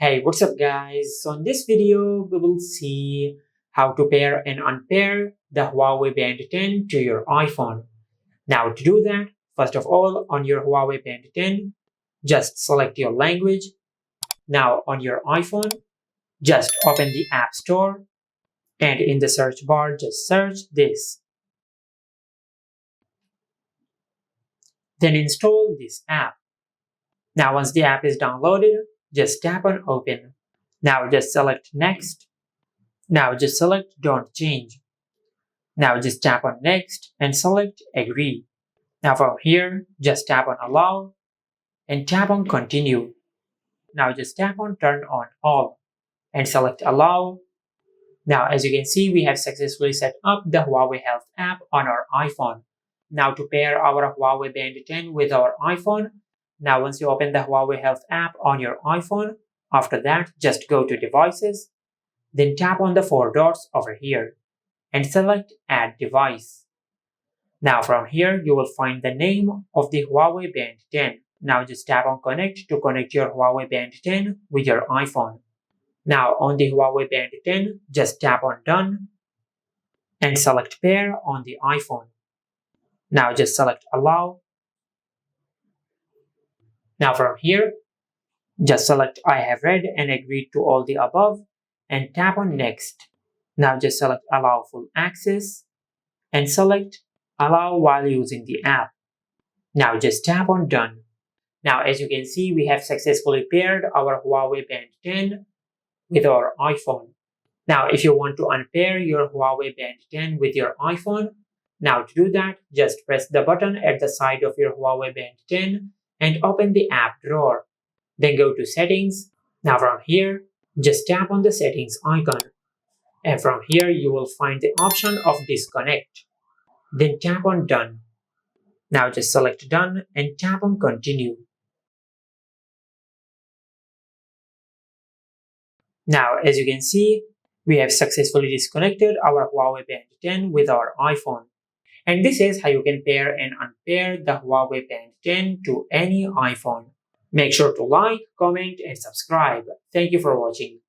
Hey, what's up guys? So in this video, we will see how to pair and unpair the Huawei Band 10 to your iPhone. Now to do that, first of all, on your Huawei Band 10, just select your language. Now on your iPhone, just open the App Store and in the search bar, just search this. Then install this app. Now once the app is downloaded, just tap on Open. Now just select Next. Now just select Don't Change. Now just tap on Next and select Agree. Now from here, just tap on Allow and tap on Continue. Now just tap on Turn on All and select Allow. Now as you can see, we have successfully set up the Huawei Health app on our iPhone. Now to pair our Huawei Band 10 with our iPhone, now once you open the Huawei Health app on your iPhone, after that just go to Devices, then tap on the four dots over here and select Add Device. Now from here, you will find the name of the Huawei Band 10. Now just tap on Connect to connect your Huawei Band 10 with your iPhone. Now on the Huawei Band 10, just tap on Done and select Pair on the iPhone. Now just select Allow. Now from here, just select I have read and agreed to all the above and tap on Next. Now just select Allow Full Access and select Allow while using the app. Now just tap on Done. Now as you can see, we have successfully paired our Huawei Band 10 with our iPhone. Now if you want to unpair your Huawei Band 10 with your iPhone, now to do that, just press the button at the side of your Huawei Band 10 and open the app drawer. Then go to Settings. Now from here, just tap on the Settings icon. And from here, you will find the option of Disconnect. Then tap on Done. Now just select Done and tap on Continue. Now as you can see, we have successfully disconnected our Huawei Band 10 with our iPhone. And this is how you can pair and unpair the Huawei Band 10 to any iPhone. Make sure to like, comment and subscribe. Thank you for watching.